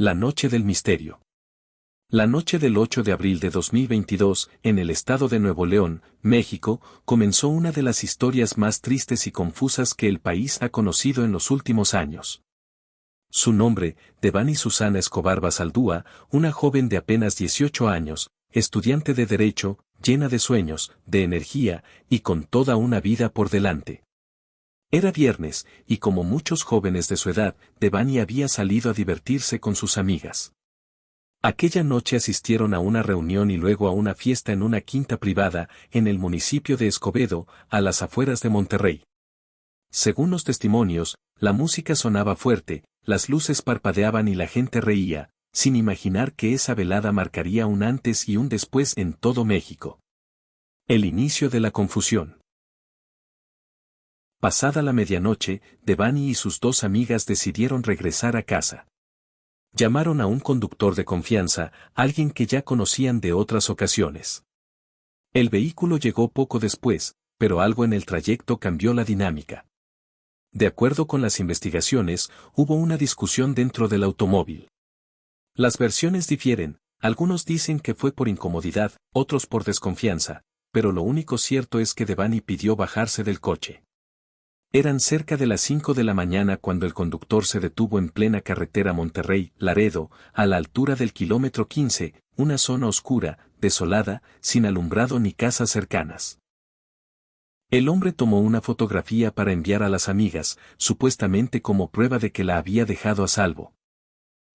La noche del misterio. La noche del 8 de abril de 2022, en el estado de Nuevo León, México, comenzó una de las historias más tristes y confusas que el país ha conocido en los últimos años. Su nombre, Devani Susana Escobar Basaldúa, una joven de apenas 18 años, estudiante de Derecho, llena de sueños, de energía, y con toda una vida por delante. Era viernes, y como muchos jóvenes de su edad, Devani había salido a divertirse con sus amigas. Aquella noche asistieron a una reunión y luego a una fiesta en una quinta privada, en el municipio de Escobedo, a las afueras de Monterrey. Según los testimonios, la música sonaba fuerte, las luces parpadeaban y la gente reía, sin imaginar que esa velada marcaría un antes y un después en todo México. El inicio de la confusión. Pasada la medianoche, Devani y sus dos amigas decidieron regresar a casa. Llamaron a un conductor de confianza, alguien que ya conocían de otras ocasiones. El vehículo llegó poco después, pero algo en el trayecto cambió la dinámica. De acuerdo con las investigaciones, hubo una discusión dentro del automóvil. Las versiones difieren, algunos dicen que fue por incomodidad, otros por desconfianza, pero lo único cierto es que Devani pidió bajarse del coche. Eran cerca de las 5 de la mañana cuando el conductor se detuvo en plena carretera Monterrey-Laredo, a la altura del kilómetro 15, una zona oscura, desolada, sin alumbrado ni casas cercanas. El hombre tomó una fotografía para enviar a las amigas, supuestamente como prueba de que la había dejado a salvo.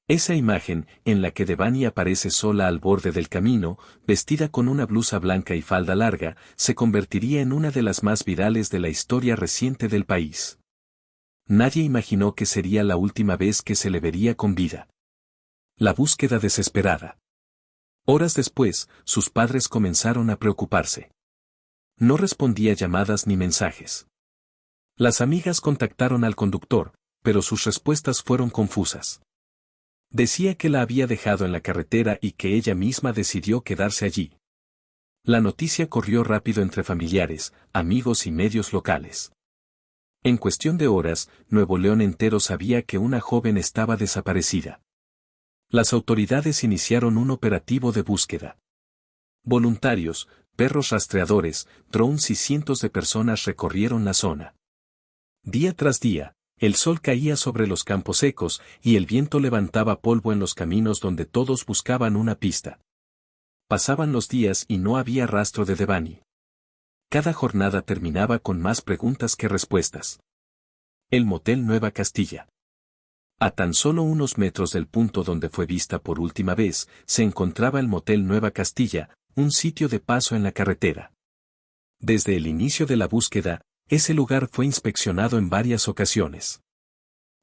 Esa imagen, en la que Devani aparece sola al borde del camino, vestida con una blusa blanca y falda larga, se convertiría en una de las más virales de la historia reciente del país. Nadie imaginó que sería la última vez que se le vería con vida. La búsqueda desesperada. Horas después, sus padres comenzaron a preocuparse. No respondía llamadas ni mensajes. Las amigas contactaron al conductor, pero sus respuestas fueron confusas. Decía que la había dejado en la carretera y que ella misma decidió quedarse allí. La noticia corrió rápido entre familiares, amigos y medios locales. En cuestión de horas, Nuevo León entero sabía que una joven estaba desaparecida. Las autoridades iniciaron un operativo de búsqueda. Voluntarios, perros rastreadores, drones y cientos de personas recorrieron la zona. Día tras día, el sol caía sobre los campos secos y el viento levantaba polvo en los caminos donde todos buscaban una pista. Pasaban los días y no había rastro de Devani. Cada jornada terminaba con más preguntas que respuestas. El motel Nueva Castilla. A tan solo unos metros del punto donde fue vista por última vez, se encontraba el motel Nueva Castilla, un sitio de paso en la carretera. Desde el inicio de la búsqueda, ese lugar fue inspeccionado en varias ocasiones.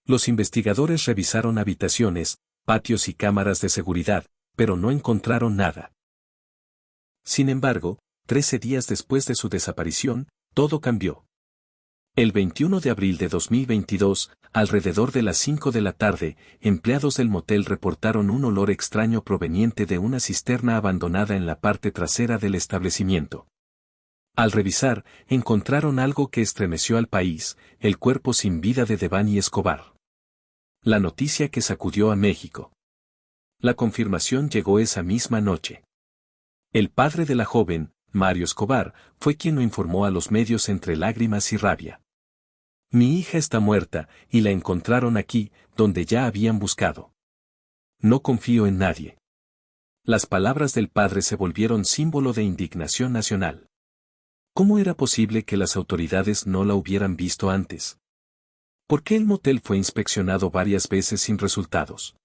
Los investigadores revisaron habitaciones, patios y cámaras de seguridad, pero no encontraron nada. Sin embargo, 13 días después de su desaparición, todo cambió. El 21 de abril de 2022, alrededor de las 5 de la tarde, empleados del motel reportaron un olor extraño proveniente de una cisterna abandonada en la parte trasera del establecimiento. Al revisar, encontraron algo que estremeció al país, el cuerpo sin vida de Devani Escobar. La noticia que sacudió a México. La confirmación llegó esa misma noche. El padre de la joven, Mario Escobar, fue quien lo informó a los medios entre lágrimas y rabia. Mi hija está muerta, y la encontraron aquí, donde ya habían buscado. No confío en nadie. Las palabras del padre se volvieron símbolo de indignación nacional. ¿Cómo era posible que las autoridades no la hubieran visto antes? ¿Por qué el motel fue inspeccionado varias veces sin resultados?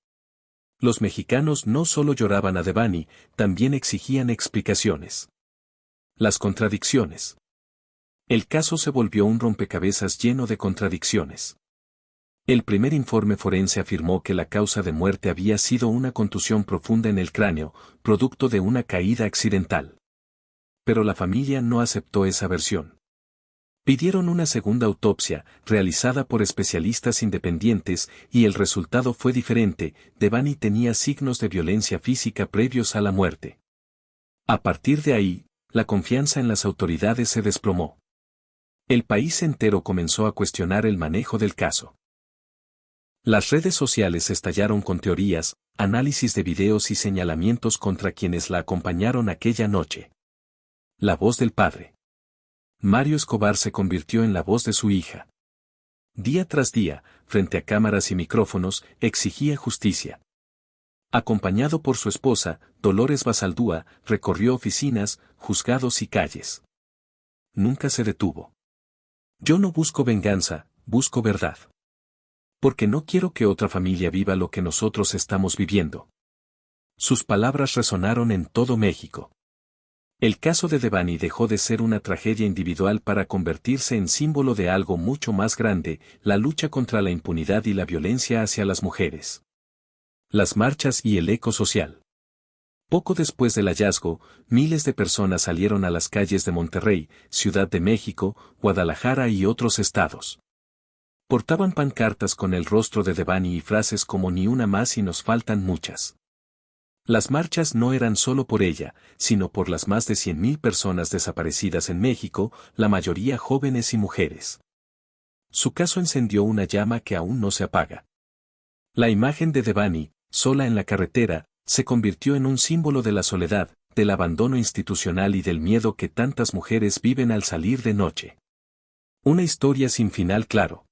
Los mexicanos no solo lloraban a Devani, también exigían explicaciones. Las contradicciones. El caso se volvió un rompecabezas lleno de contradicciones. El primer informe forense afirmó que la causa de muerte había sido una contusión profunda en el cráneo, producto de una caída accidental. Pero la familia no aceptó esa versión. Pidieron una segunda autopsia, realizada por especialistas independientes, y el resultado fue diferente. Devani tenía signos de violencia física previos a la muerte. A partir de ahí, la confianza en las autoridades se desplomó. El país entero comenzó a cuestionar el manejo del caso. Las redes sociales estallaron con teorías, análisis de videos y señalamientos contra quienes la acompañaron aquella noche. La voz del padre. Mario Escobar se convirtió en la voz de su hija. Día tras día, frente a cámaras y micrófonos, exigía justicia. Acompañado por su esposa, Dolores Basaldúa, recorrió oficinas, juzgados y calles. Nunca se detuvo. Yo no busco venganza, busco verdad. Porque no quiero que otra familia viva lo que nosotros estamos viviendo. Sus palabras resonaron en todo México. El caso de Devani dejó de ser una tragedia individual para convertirse en símbolo de algo mucho más grande, la lucha contra la impunidad y la violencia hacia las mujeres. Las marchas y el eco social. Poco después del hallazgo, miles de personas salieron a las calles de Monterrey, Ciudad de México, Guadalajara y otros estados. Portaban pancartas con el rostro de Devani y frases como "ni una más y nos faltan muchas". Las marchas no eran solo por ella, sino por las más de 100,000 personas desaparecidas en México, la mayoría jóvenes y mujeres. Su caso encendió una llama que aún no se apaga. La imagen de Devani, sola en la carretera, se convirtió en un símbolo de la soledad, del abandono institucional y del miedo que tantas mujeres viven al salir de noche. Una historia sin final claro.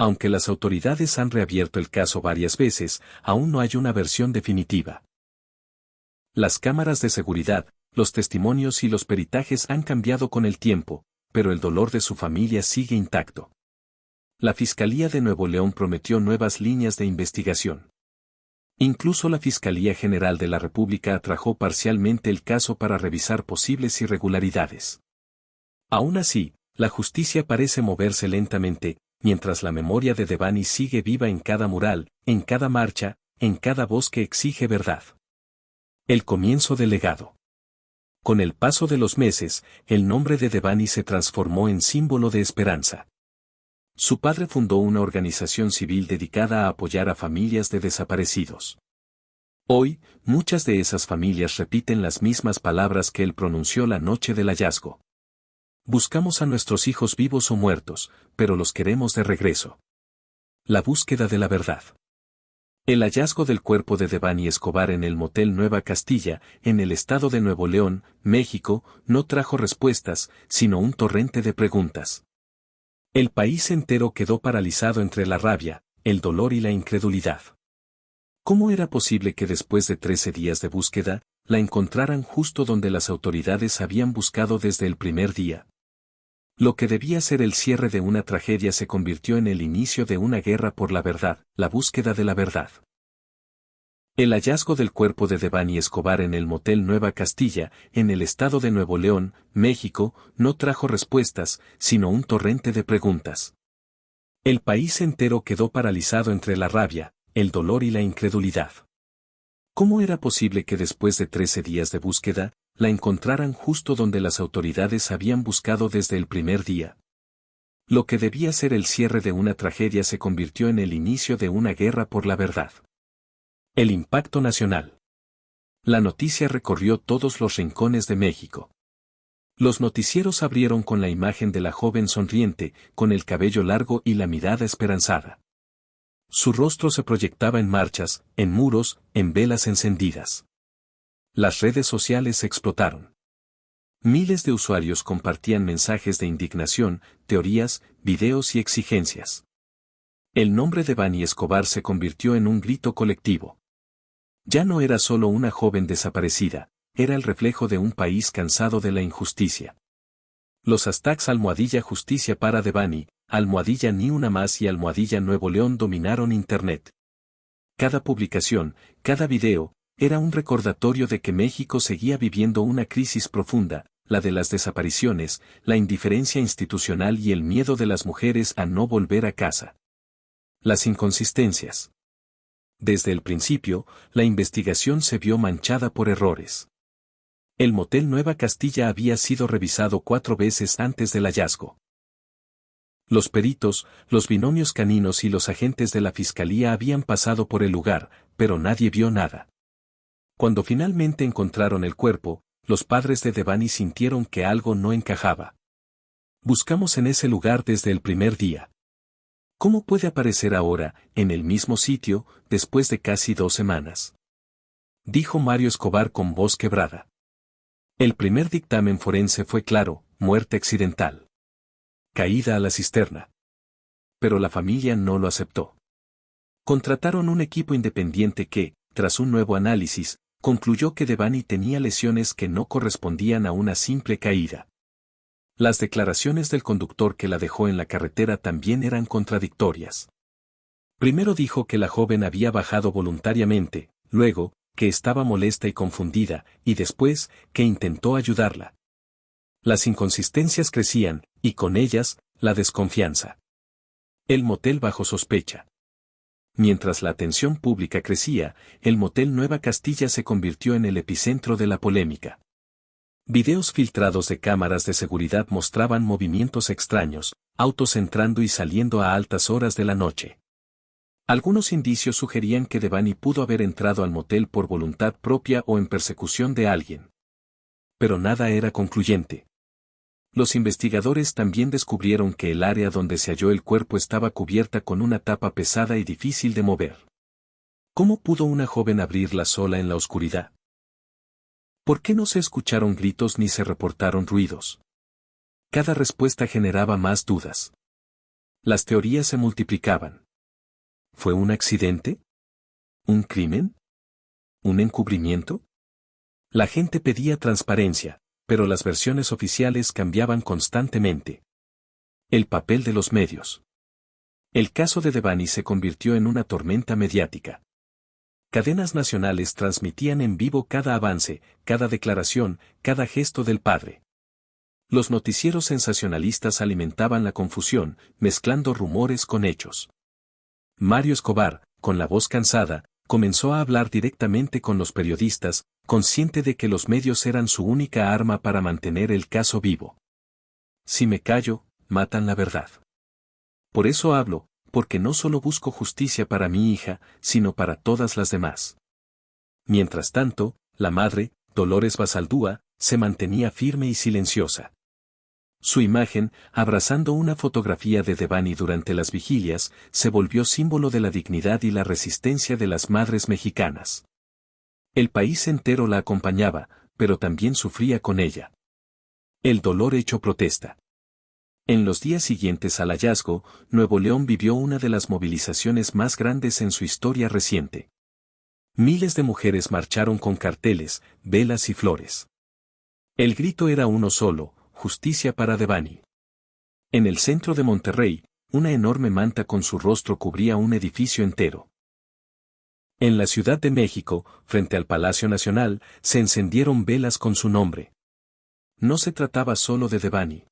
Aunque las autoridades han reabierto el caso varias veces, aún no hay una versión definitiva. Las cámaras de seguridad, los testimonios y los peritajes han cambiado con el tiempo, pero el dolor de su familia sigue intacto. La Fiscalía de Nuevo León prometió nuevas líneas de investigación. Incluso la Fiscalía General de la República atrajo parcialmente el caso para revisar posibles irregularidades. Aún así, la justicia parece moverse lentamente, mientras la memoria de Devani sigue viva en cada mural, en cada marcha, en cada voz que exige verdad. El comienzo del legado. Con el paso de los meses, el nombre de Devani se transformó en símbolo de esperanza. Su padre fundó una organización civil dedicada a apoyar a familias de desaparecidos. Hoy, muchas de esas familias repiten las mismas palabras que él pronunció la noche del hallazgo. Buscamos a nuestros hijos vivos o muertos, pero los queremos de regreso. La búsqueda de la verdad. El hallazgo del cuerpo de Devani Escobar en el motel Nueva Castilla, en el estado de Nuevo León, México, no trajo respuestas, sino un torrente de preguntas. El país entero quedó paralizado entre la rabia, el dolor y la incredulidad. ¿Cómo era posible que después de 13 días de búsqueda, la encontraran justo donde las autoridades habían buscado desde el primer día? Lo que debía ser el cierre de una tragedia se convirtió en el inicio de una guerra por la verdad, la búsqueda de la verdad. El hallazgo del cuerpo de Devani Escobar en el motel Nueva Castilla, en el estado de Nuevo León, México, no trajo respuestas, sino un torrente de preguntas. El país entero quedó paralizado entre la rabia, el dolor y la incredulidad. ¿Cómo era posible que después de 13 días de búsqueda, la encontraran justo donde las autoridades habían buscado desde el primer día? Lo que debía ser el cierre de una tragedia se convirtió en el inicio de una guerra por la verdad. El impacto nacional. La noticia recorrió todos los rincones de México. Los noticieros abrieron con la imagen de la joven sonriente, con el cabello largo y la mirada esperanzada. Su rostro se proyectaba en marchas, en muros, en velas encendidas. Las redes sociales explotaron. Miles de usuarios compartían mensajes de indignación, teorías, videos y exigencias. El nombre de Devani Escobar se convirtió en un grito colectivo. Ya no era solo una joven desaparecida, era el reflejo de un país cansado de la injusticia. Los hashtags #justicia para Devani, #ni una más y #Nuevo León dominaron Internet. Cada publicación, cada video, era un recordatorio de que México seguía viviendo una crisis profunda, la de las desapariciones, la indiferencia institucional y el miedo de las mujeres a no volver a casa. Las inconsistencias. Desde el principio, la investigación se vio manchada por errores. El motel Nueva Castilla había sido revisado 4 veces antes del hallazgo. Los peritos, los binomios caninos y los agentes de la fiscalía habían pasado por el lugar, pero nadie vio nada. Cuando finalmente encontraron el cuerpo, los padres de Devani sintieron que algo no encajaba. Buscamos en ese lugar desde el primer día. ¿Cómo puede aparecer ahora, en el mismo sitio, después de casi 2 semanas? Dijo Mario Escobar con voz quebrada. El primer dictamen forense fue claro, muerte accidental. Caída a la cisterna. Pero la familia no lo aceptó. Contrataron un equipo independiente que, tras un nuevo análisis, concluyó que Devani tenía lesiones que no correspondían a una simple caída. Las declaraciones del conductor que la dejó en la carretera también eran contradictorias. Primero dijo que la joven había bajado voluntariamente, luego, que estaba molesta y confundida, y después, que intentó ayudarla. Las inconsistencias crecían, y con ellas, la desconfianza. El motel bajo sospecha. Mientras la atención pública crecía, el motel Nueva Castilla se convirtió en el epicentro de la polémica. Videos filtrados de cámaras de seguridad mostraban movimientos extraños, autos entrando y saliendo a altas horas de la noche. Algunos indicios sugerían que Devani pudo haber entrado al motel por voluntad propia o en persecución de alguien. Pero nada era concluyente. Los investigadores también descubrieron que el área donde se halló el cuerpo estaba cubierta con una tapa pesada y difícil de mover. ¿Cómo pudo una joven abrirla sola en la oscuridad? ¿Por qué no se escucharon gritos ni se reportaron ruidos? Cada respuesta generaba más dudas. Las teorías se multiplicaban. ¿Fue un accidente? ¿Un crimen? ¿Un encubrimiento? La gente pedía transparencia, pero las versiones oficiales cambiaban constantemente. El papel de los medios. El caso de Devani se convirtió en una tormenta mediática. Cadenas nacionales transmitían en vivo cada avance, cada declaración, cada gesto del padre. Los noticieros sensacionalistas alimentaban la confusión, mezclando rumores con hechos. Mario Escobar, con la voz cansada, comenzó a hablar directamente con los periodistas, consciente de que los medios eran su única arma para mantener el caso vivo. Si me callo, matan la verdad. Por eso hablo, porque no solo busco justicia para mi hija, sino para todas las demás. Mientras tanto, la madre, Dolores Basaldúa, se mantenía firme y silenciosa. Su imagen, abrazando una fotografía de Devani durante las vigilias, se volvió símbolo de la dignidad y la resistencia de las madres mexicanas. El país entero la acompañaba, pero también sufría con ella. El dolor hecho protesta. En los días siguientes al hallazgo, Nuevo León vivió una de las movilizaciones más grandes en su historia reciente. Miles de mujeres marcharon con carteles, velas y flores. El grito era uno solo: justicia para Devani. En el centro de Monterrey, una enorme manta con su rostro cubría un edificio entero. En la Ciudad de México, frente al Palacio Nacional, se encendieron velas con su nombre. No se trataba solo de Devani.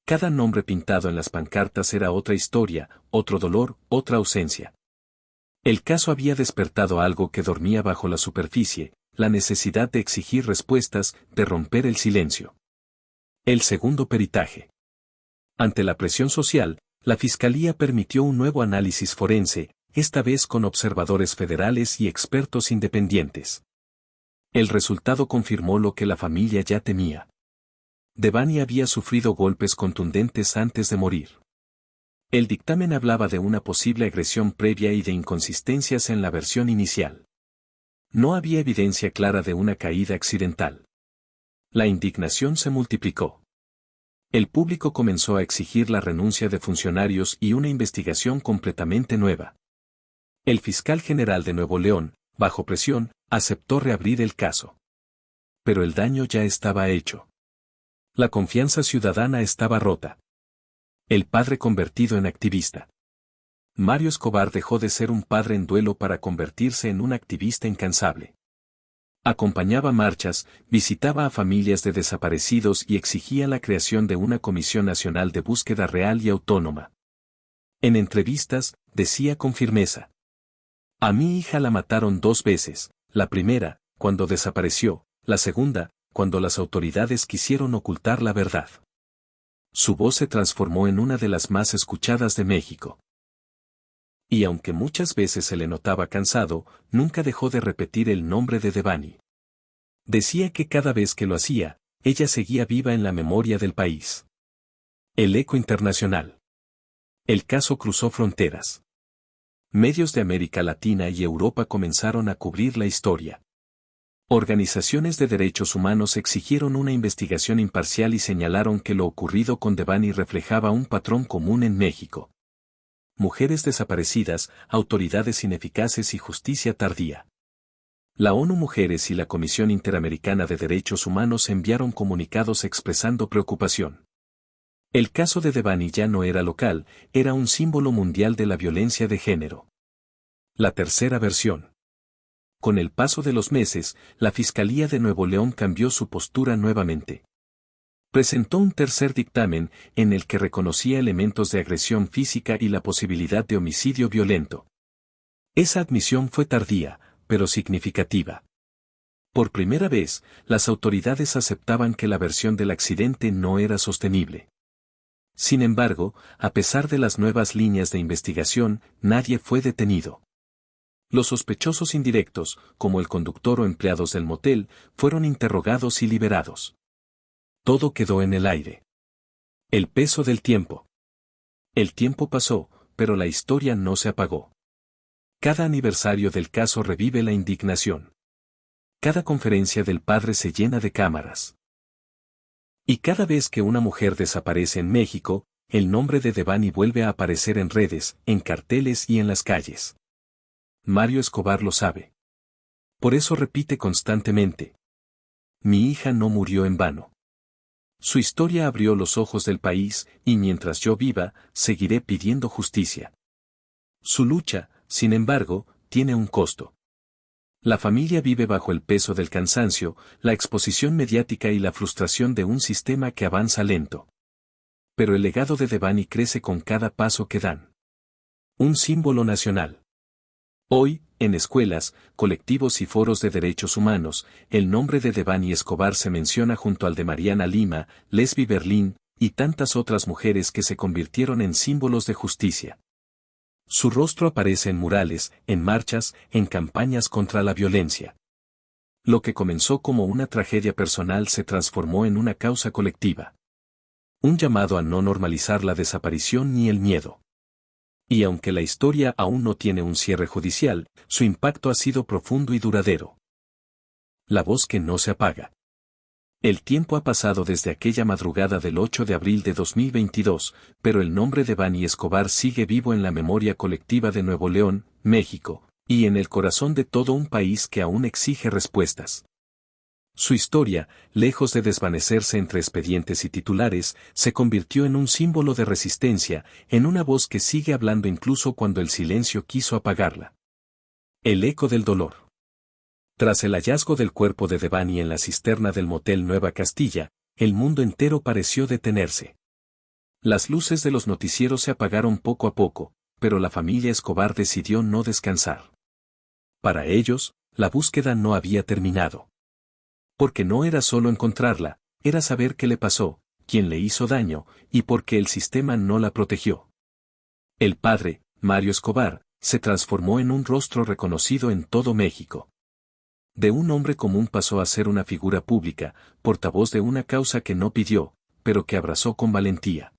Cada nombre pintado en las pancartas era otra historia, otro dolor, otra ausencia. El caso había despertado algo que dormía bajo la superficie, la necesidad de exigir respuestas, de romper el silencio. El segundo peritaje. Ante la presión social, la Fiscalía permitió un nuevo análisis forense, esta vez con observadores federales y expertos independientes. El resultado confirmó lo que la familia ya temía. Devani había sufrido golpes contundentes antes de morir. El dictamen hablaba de una posible agresión previa y de inconsistencias en la versión inicial. No había evidencia clara de una caída accidental. La indignación se multiplicó. El público comenzó a exigir la renuncia de funcionarios y una investigación completamente nueva. El fiscal general de Nuevo León, bajo presión, aceptó reabrir el caso. Pero el daño ya estaba hecho. La confianza ciudadana estaba rota. El padre convertido en activista. Mario Escobar dejó de ser un padre en duelo para convertirse en un activista incansable. Acompañaba marchas, visitaba a familias de desaparecidos y exigía la creación de una Comisión Nacional de Búsqueda Real y Autónoma. En entrevistas, decía con firmeza: a mi hija la mataron 2 veces, la primera, cuando desapareció, la segunda, cuando las autoridades quisieron ocultar la verdad. Su voz se transformó en una de las más escuchadas de México. Y aunque muchas veces se le notaba cansado, nunca dejó de repetir el nombre de Devani. Decía que cada vez que lo hacía, ella seguía viva en la memoria del país. El eco internacional. El caso cruzó fronteras. Medios de América Latina y Europa comenzaron a cubrir la historia. Organizaciones de derechos humanos exigieron una investigación imparcial y señalaron que lo ocurrido con Devani reflejaba un patrón común en México. Mujeres desaparecidas, autoridades ineficaces y justicia tardía. La ONU Mujeres y la Comisión Interamericana de Derechos Humanos enviaron comunicados expresando preocupación. El caso de Devani ya no era local, era un símbolo mundial de la violencia de género. La tercera versión. Con el paso de los meses, la Fiscalía de Nuevo León cambió su postura nuevamente. Presentó un tercer dictamen, en el que reconocía elementos de agresión física y la posibilidad de homicidio violento. Esa admisión fue tardía, pero significativa. Por primera vez, las autoridades aceptaban que la versión del accidente no era sostenible. Sin embargo, a pesar de las nuevas líneas de investigación, nadie fue detenido. Los sospechosos indirectos, como el conductor o empleados del motel, fueron interrogados y liberados. Todo quedó en el aire. El peso del tiempo. El tiempo pasó, pero la historia no se apagó. Cada aniversario del caso revive la indignación. Cada conferencia del padre se llena de cámaras. Y cada vez que una mujer desaparece en México, el nombre de Devani vuelve a aparecer en redes, en carteles y en las calles. Mario Escobar lo sabe. Por eso repite constantemente: mi hija no murió en vano. Su historia abrió los ojos del país, y mientras yo viva, seguiré pidiendo justicia. Su lucha, sin embargo, tiene un costo. La familia vive bajo el peso del cansancio, la exposición mediática y la frustración de un sistema que avanza lento. Pero el legado de Devani crece con cada paso que dan. Un símbolo nacional. Hoy, en escuelas, colectivos y foros de derechos humanos, el nombre de Devani Escobar se menciona junto al de Mariana Lima, Lesbi Berlín, y tantas otras mujeres que se convirtieron en símbolos de justicia. Su rostro aparece en murales, en marchas, en campañas contra la violencia. Lo que comenzó como una tragedia personal se transformó en una causa colectiva. Un llamado a no normalizar la desaparición ni el miedo. Y aunque la historia aún no tiene un cierre judicial, su impacto ha sido profundo y duradero. La voz que no se apaga. El tiempo ha pasado desde aquella madrugada del 8 de abril de 2022, pero el nombre de Devani Escobar sigue vivo en la memoria colectiva de Nuevo León, México, y en el corazón de todo un país que aún exige respuestas. Su historia, lejos de desvanecerse entre expedientes y titulares, se convirtió en un símbolo de resistencia, en una voz que sigue hablando incluso cuando el silencio quiso apagarla. El eco del dolor. Tras el hallazgo del cuerpo de Devani en la cisterna del motel Nueva Castilla, el mundo entero pareció detenerse. Las luces de los noticieros se apagaron poco a poco, pero la familia Escobar decidió no descansar. Para ellos, la búsqueda no había terminado. Porque no era solo encontrarla, era saber qué le pasó, quién le hizo daño, y por qué el sistema no la protegió. El padre, Mario Escobar, se transformó en un rostro reconocido en todo México. De un hombre común pasó a ser una figura pública, portavoz de una causa que no pidió, pero que abrazó con valentía.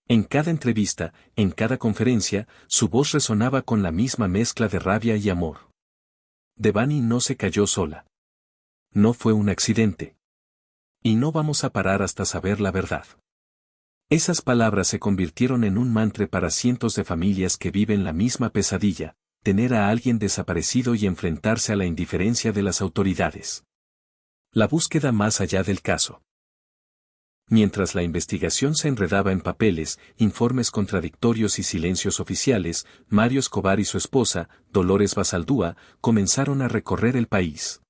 En cada entrevista, en cada conferencia, su voz resonaba con la misma mezcla de rabia y amor. Devani no se cayó sola. No fue un accidente. Y no vamos a parar hasta saber la verdad. Esas palabras se convirtieron en un mantra para cientos de familias que viven la misma pesadilla: tener a alguien desaparecido y enfrentarse a la indiferencia de las autoridades. La búsqueda más allá del caso. Mientras la investigación se enredaba en papeles, informes contradictorios y silencios oficiales, Mario Escobar y su esposa, Dolores Basaldúa, comenzaron a recorrer el país.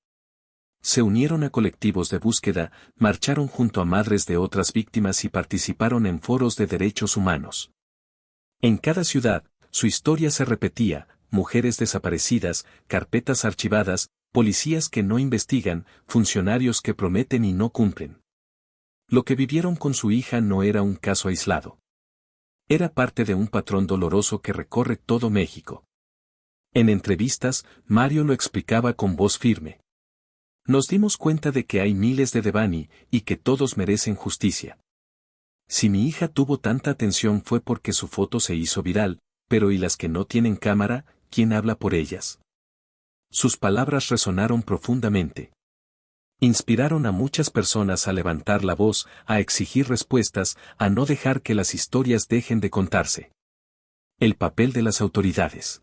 Se unieron a colectivos de búsqueda, marcharon junto a madres de otras víctimas y participaron en foros de derechos humanos. En cada ciudad, su historia se repetía: mujeres desaparecidas, carpetas archivadas, policías que no investigan, funcionarios que prometen y no cumplen. Lo que vivieron con su hija no era un caso aislado. Era parte de un patrón doloroso que recorre todo México. En entrevistas, Mario lo explicaba con voz firme. Nos dimos cuenta de que hay miles de Devani, y que todos merecen justicia. Si mi hija tuvo tanta atención fue porque su foto se hizo viral, pero ¿y las que no tienen cámara, quién habla por ellas? Sus palabras resonaron profundamente. Inspiraron a muchas personas a levantar la voz, a exigir respuestas, a no dejar que las historias dejen de contarse. El papel de las autoridades.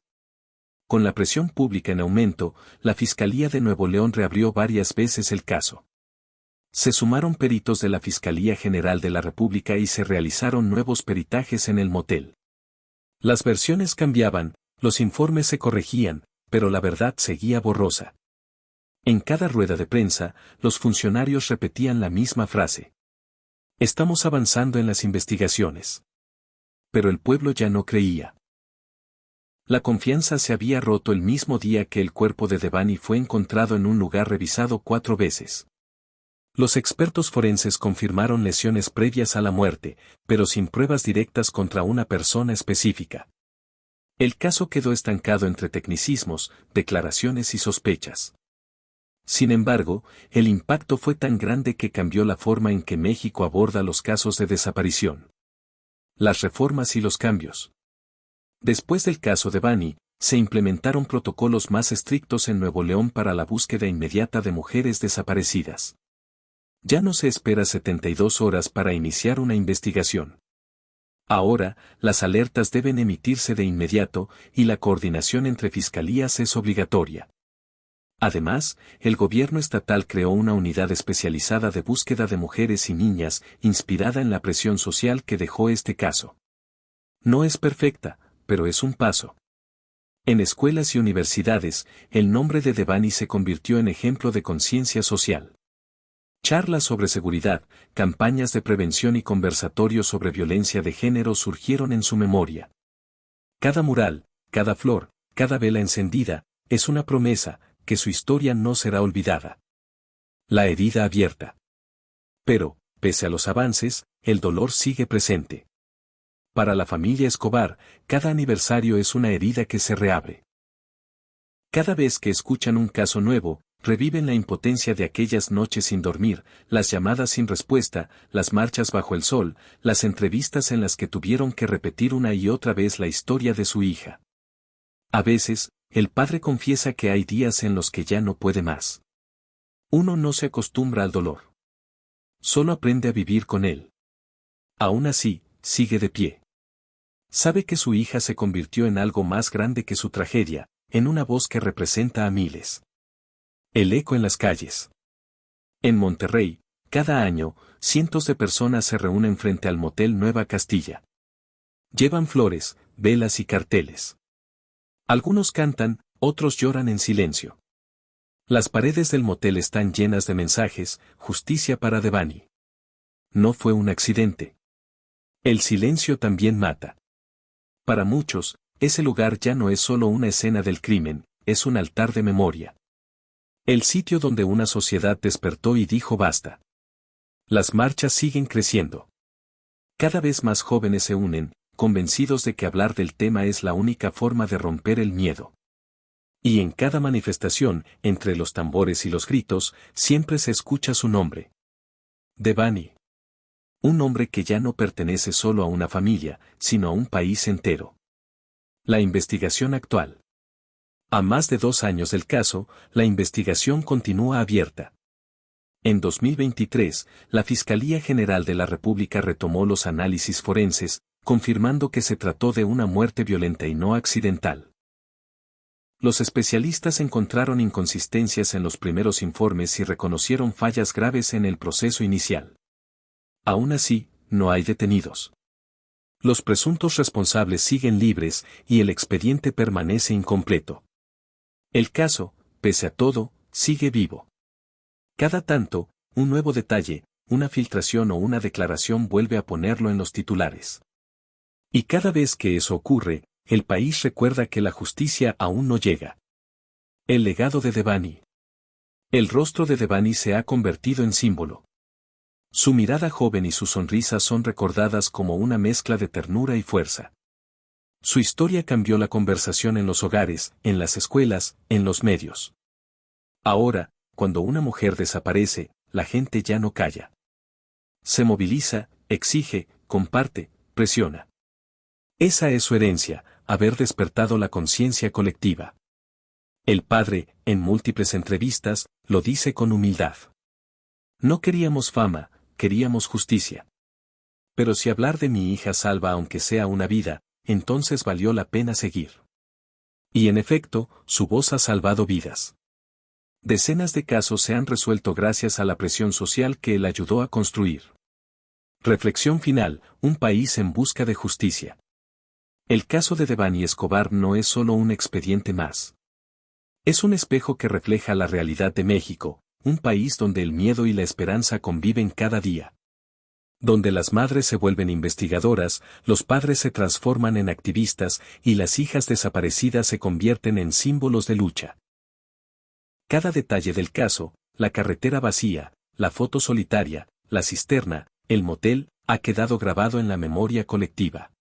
Con la presión pública en aumento, la Fiscalía de Nuevo León reabrió varias veces el caso. Se sumaron peritos de la Fiscalía General de la República y se realizaron nuevos peritajes en el motel. Las versiones cambiaban, los informes se corregían, pero la verdad seguía borrosa. En cada rueda de prensa, los funcionarios repetían la misma frase. Estamos avanzando en las investigaciones. Pero el pueblo ya no creía. La confianza se había roto el mismo día que el cuerpo de Devani fue encontrado en un lugar revisado 4 veces. Los expertos forenses confirmaron lesiones previas a la muerte, pero sin pruebas directas contra una persona específica. El caso quedó estancado entre tecnicismos, declaraciones y sospechas. Sin embargo, el impacto fue tan grande que cambió la forma en que México aborda los casos de desaparición. Las reformas y los cambios. Después del caso de Devani, se implementaron protocolos más estrictos en Nuevo León para la búsqueda inmediata de mujeres desaparecidas. Ya no se espera 72 horas para iniciar una investigación. Ahora, las alertas deben emitirse de inmediato y la coordinación entre fiscalías es obligatoria. Además, el gobierno estatal creó una unidad especializada de búsqueda de mujeres y niñas, inspirada en la presión social que dejó este caso. No es perfecta, pero es un paso. En escuelas y universidades, el nombre de Devani se convirtió en ejemplo de conciencia social. Charlas sobre seguridad, campañas de prevención y conversatorios sobre violencia de género surgieron en su memoria. Cada mural, cada flor, cada vela encendida, es una promesa, que su historia no será olvidada. La herida abierta. Pero, pese a los avances, el dolor sigue presente. Para la familia Escobar, cada aniversario es una herida que se reabre. Cada vez que escuchan un caso nuevo, reviven la impotencia de aquellas noches sin dormir, las llamadas sin respuesta, las marchas bajo el sol, las entrevistas en las que tuvieron que repetir una y otra vez la historia de su hija. A veces, el padre confiesa que hay días en los que ya no puede más. Uno no se acostumbra al dolor. Solo aprende a vivir con él. Aún así, sigue de pie. Sabe que su hija se convirtió en algo más grande que su tragedia, en una voz que representa a miles. El eco en las calles. En Monterrey, cada año, cientos de personas se reúnen frente al motel Nueva Castilla. Llevan flores, velas y carteles. Algunos cantan, otros lloran en silencio. Las paredes del motel están llenas de mensajes, justicia para Devani. No fue un accidente. El silencio también mata. Para muchos, ese lugar ya no es solo una escena del crimen, es un altar de memoria. El sitio donde una sociedad despertó y dijo basta. Las marchas siguen creciendo. Cada vez más jóvenes se unen, convencidos de que hablar del tema es la única forma de romper el miedo. Y en cada manifestación, entre los tambores y los gritos, siempre se escucha su nombre. Devani. Un nombre que ya no pertenece solo a una familia, sino a un país entero. La investigación actual. A más de 2 años del caso, la investigación continúa abierta. En 2023, la Fiscalía General de la República retomó los análisis forenses, confirmando que se trató de una muerte violenta y no accidental. Los especialistas encontraron inconsistencias en los primeros informes y reconocieron fallas graves en el proceso inicial. Aún así, no hay detenidos. Los presuntos responsables siguen libres y el expediente permanece incompleto. El caso, pese a todo, sigue vivo. Cada tanto, un nuevo detalle, una filtración o una declaración vuelve a ponerlo en los titulares. Y cada vez que eso ocurre, el país recuerda que la justicia aún no llega. El legado de Devani. El rostro de Devani se ha convertido en símbolo. Su mirada joven y su sonrisa son recordadas como una mezcla de ternura y fuerza. Su historia cambió la conversación en los hogares, en las escuelas, en los medios. Ahora, cuando una mujer desaparece, la gente ya no calla. Se moviliza, exige, comparte, presiona. Esa es su herencia, haber despertado la conciencia colectiva. El padre, en múltiples entrevistas, lo dice con humildad. No queríamos fama, queríamos justicia. Pero si hablar de mi hija salva aunque sea una vida, entonces valió la pena seguir. Y en efecto, su voz ha salvado vidas. Decenas de casos se han resuelto gracias a la presión social que él ayudó a construir. Reflexión final, un país en busca de justicia. El caso de Devani Escobar no es solo un expediente más. Es un espejo que refleja la realidad de México, un país donde el miedo y la esperanza conviven cada día. Donde las madres se vuelven investigadoras, los padres se transforman en activistas y las hijas desaparecidas se convierten en símbolos de lucha. Cada detalle del caso, la carretera vacía, la foto solitaria, la cisterna, el motel, ha quedado grabado en la memoria colectiva.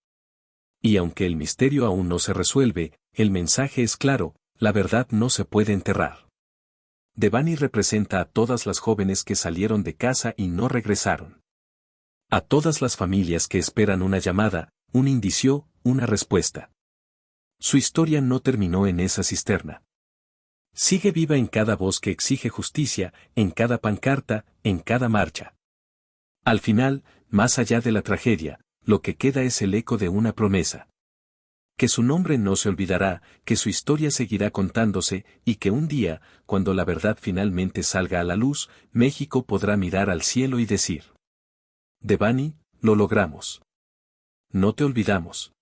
Y aunque el misterio aún no se resuelve, el mensaje es claro, la verdad no se puede enterrar. Devani representa a todas las jóvenes que salieron de casa y no regresaron. A todas las familias que esperan una llamada, un indicio, una respuesta. Su historia no terminó en esa cisterna. Sigue viva en cada voz que exige justicia, en cada pancarta, en cada marcha. Al final, más allá de la tragedia, lo que queda es el eco de una promesa. Que su nombre no se olvidará, que su historia seguirá contándose, y que un día, cuando la verdad finalmente salga a la luz, México podrá mirar al cielo y decir: Devani, lo logramos. No te olvidamos.